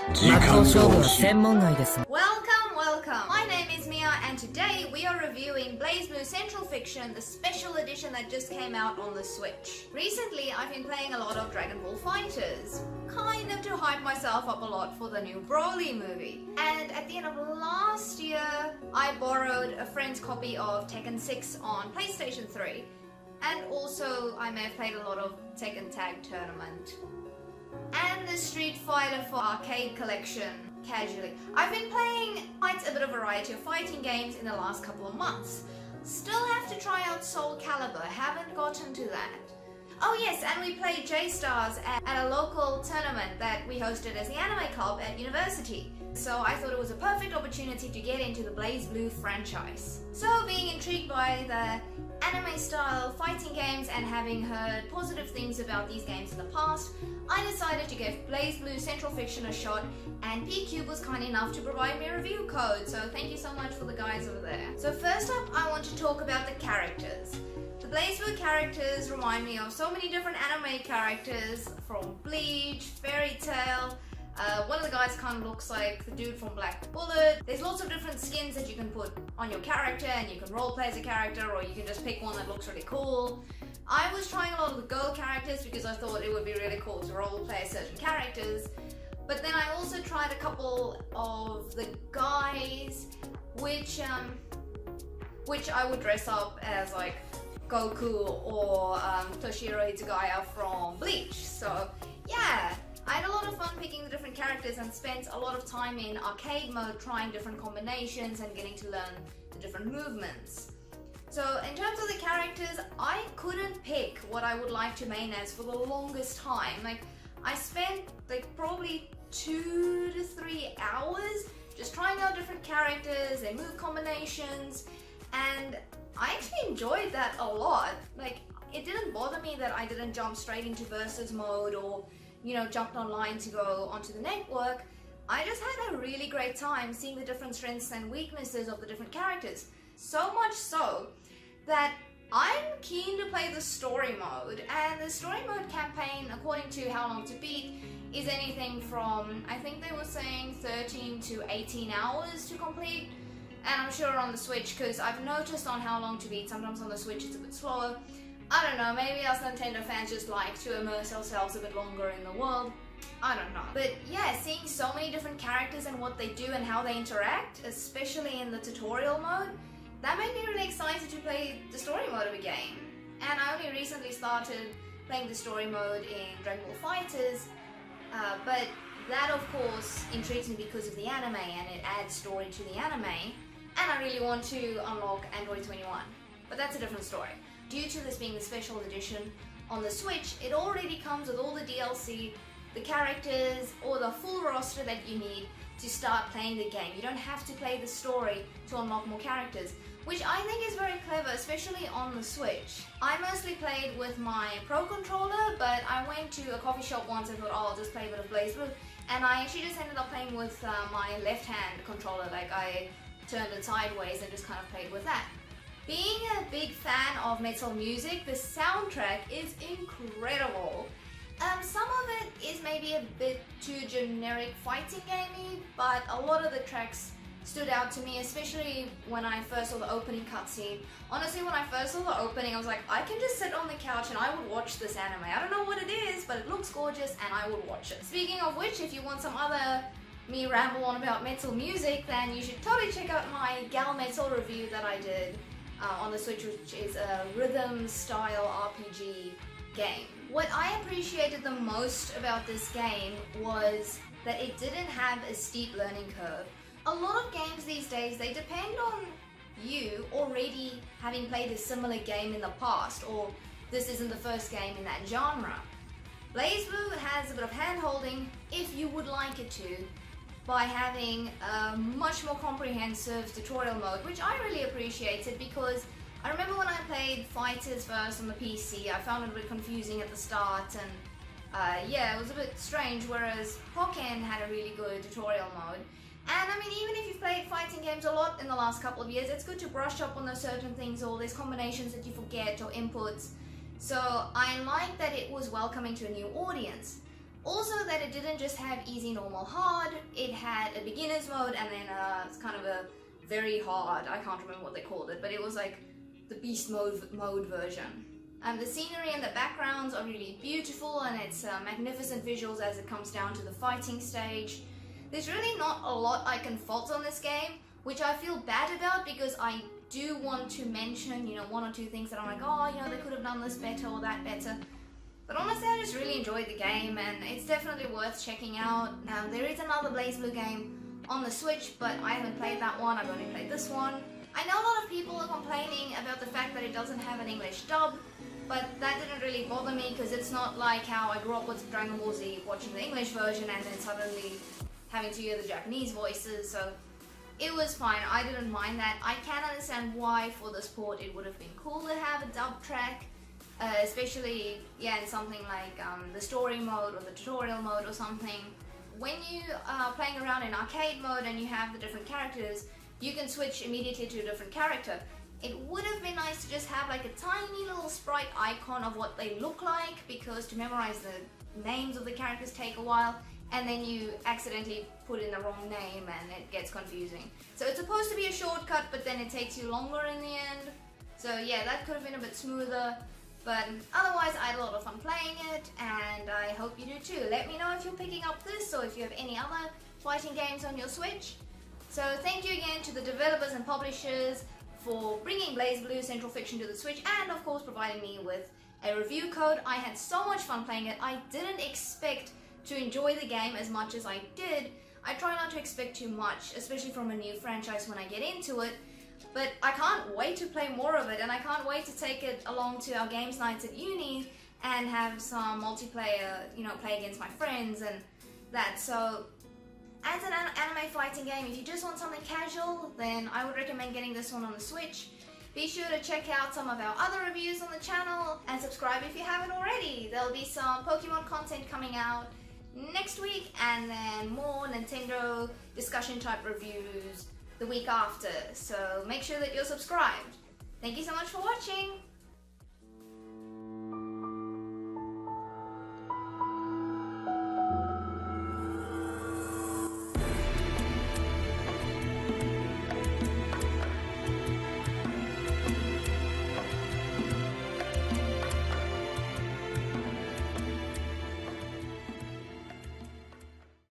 Welcome! My name is Mia and today we are reviewing BlazBlue Central Fiction, the special edition that just came out on the Switch. Recently I've been playing a lot of Dragon Ball FighterZ, kind of to hype myself up a lot for the new Broly movie. And at the end of last year I borrowed a friend's copy of Tekken 6 on PlayStation 3. And also I may have played a lot of Tekken Tag Tournament and the Street Fighter for Arcade Collection casually. I've been playing quite a bit of variety of fighting games in the last couple of months. Still have to try out Soul Calibur, haven't gotten to that. Oh yes, and we played J-Stars at a local tournament that we hosted as the anime club at university. So I thought it was a perfect opportunity to get into the BlazBlue franchise. So being intrigued by the anime style fighting games and having heard positive things about these games in the past, I decided to give BlazBlue Central Fiction a shot, and P-Cube was kind enough to provide me a review code, so thank you so much for the guys over there. So first up, I want to talk about the characters. The BlazBlue characters remind me of so many different anime characters, from Bleach, Fairy Tail. One of the guys kind of looks like the dude from Black Bullet. There's lots of different skins that you can put on your character, and you can roleplay as a character, or you can just pick one that looks really cool. I was trying a lot of the girl characters because I thought it would be really cool to roleplay certain characters. But then I also tried a couple of the guys, which I would dress up as like Goku or Toshiro Hitagaya from Bleach. So yeah, I had a lot of fun picking the different characters and spent a lot of time in arcade mode trying different combinations and getting to learn the different movements. So in terms of the characters, I couldn't pick what I would like to main as for the longest time. Like, I spent like probably 2 to 3 hours just trying out different characters and move combinations, and I actually enjoyed that a lot. Like, it didn't bother me that I didn't jump straight into versus mode or, you know, jumped online to go onto the network. I just had a really great time seeing the different strengths and weaknesses of the different characters. So much so that I'm keen to play the story mode, and the story mode campaign, according to How Long to Beat, is anything from, I think they were saying 13 to 18 hours to complete. And I'm sure on the Switch, because I've noticed on How Long to Beat, sometimes on the Switch it's a bit slower. I don't know, maybe us Nintendo fans just like to immerse ourselves a bit longer in the world. I don't know. But yeah, seeing so many different characters and what they do and how they interact, especially in the tutorial mode, that made me really excited to play the story mode of a game. And I only recently started playing the story mode in Dragon Ball FighterZ, but that of course intrigues me because of the anime, and it adds story to the anime, and I really want to unlock Android 21. But that's a different story. Due to this being the special edition on the Switch, it already comes with all the DLC, the characters, or the full roster that you need to start playing the game. You don't have to play the story to unlock more characters, which I think is very clever, especially on the Switch. I mostly played with my Pro Controller, but I went to a coffee shop once and thought, oh, I'll just play a bit of BlazBlue, and I actually just ended up playing with my left-hand controller. Like, I turned it sideways and just kind of played with that. Being a big fan of metal music, the soundtrack is incredible. Some of it is maybe a bit too generic fighting gamey, but a lot of the tracks stood out to me, especially when I first saw the opening cutscene. Honestly, when I first saw the opening, I was like, I can just sit on the couch and I would watch this anime. I don't know what it is, but it looks gorgeous and I would watch it. Speaking of which, if you want some other me ramble on about metal music, then you should totally check out my Gal Metal review that I did on the Switch, which is a rhythm style RPG game. What I appreciated the most about this game was that it didn't have a steep learning curve. A lot of games these days, they depend on you already having played a similar game in the past, or this isn't the first game in that genre. BlazBlue has a bit of hand-holding, if you would like it to, by having a much more comprehensive tutorial mode, which I really appreciated, because I remember when I played FighterZ first on the PC, I found it a bit confusing at the start, and yeah, it was a bit strange, whereas Pokémon had a really good tutorial mode. And I mean, even if you've played fighting games a lot in the last couple of years, it's good to brush up on those certain things, or there's combinations that you forget or inputs. So I like that it was welcoming to a new audience. Also that it didn't just have easy, normal, hard, it had a beginner's mode and then it's kind of a very hard, I can't remember what they called it, but it was like the beast mode version. The scenery and the backgrounds are really beautiful and it's magnificent visuals as it comes down to the fighting stage. There's really not a lot I can fault on this game, which I feel bad about because I do want to mention, you know, one or two things that I'm like, oh, you know, they could have done this better or that better. But honestly, I just really enjoyed the game and it's definitely worth checking out. There is another BlazBlue game on the Switch, but I haven't played that one, I've only played this one. I know a lot of people are complaining about the fact that it doesn't have an English dub, but that didn't really bother me because it's not like how I grew up with Dragon Ball Z watching the English version and then suddenly having to hear the Japanese voices, so it was fine. I didn't mind that. I can understand why for this port it would have been cool to have a dub track, especially in something like the story mode or the tutorial mode or something. When you are playing around in arcade mode and you have the different characters, you can switch immediately to a different character. It would have been nice to just have like a tiny little sprite icon of what they look like, because to memorize the names of the characters take a while and then you accidentally put in the wrong name and it gets confusing. So it's supposed to be a shortcut, but then it takes you longer in the end. So yeah, that could have been a bit smoother, but otherwise I had a lot of fun playing it and I hope you do too. Let me know if you're picking up this or if you have any other fighting games on your Switch. So thank you again to the developers and publishers for bringing BlazBlue Central Fiction to the Switch and of course providing me with a review code. I had so much fun playing it. I didn't expect to enjoy the game as much as I did. I try not to expect too much, especially from a new franchise when I get into it, but I can't wait to play more of it and I can't wait to take it along to our games nights at uni and have some multiplayer, you know, play against my friends and that. So as an anime fighting game, if you just want something casual, then I would recommend getting this one on the Switch. Be sure to check out some of our other reviews on the channel and subscribe if you haven't already. There'll be some Pokémon content coming out next week and then more Nintendo discussion type reviews the week after. So make sure that you're subscribed. Thank you so much for watching.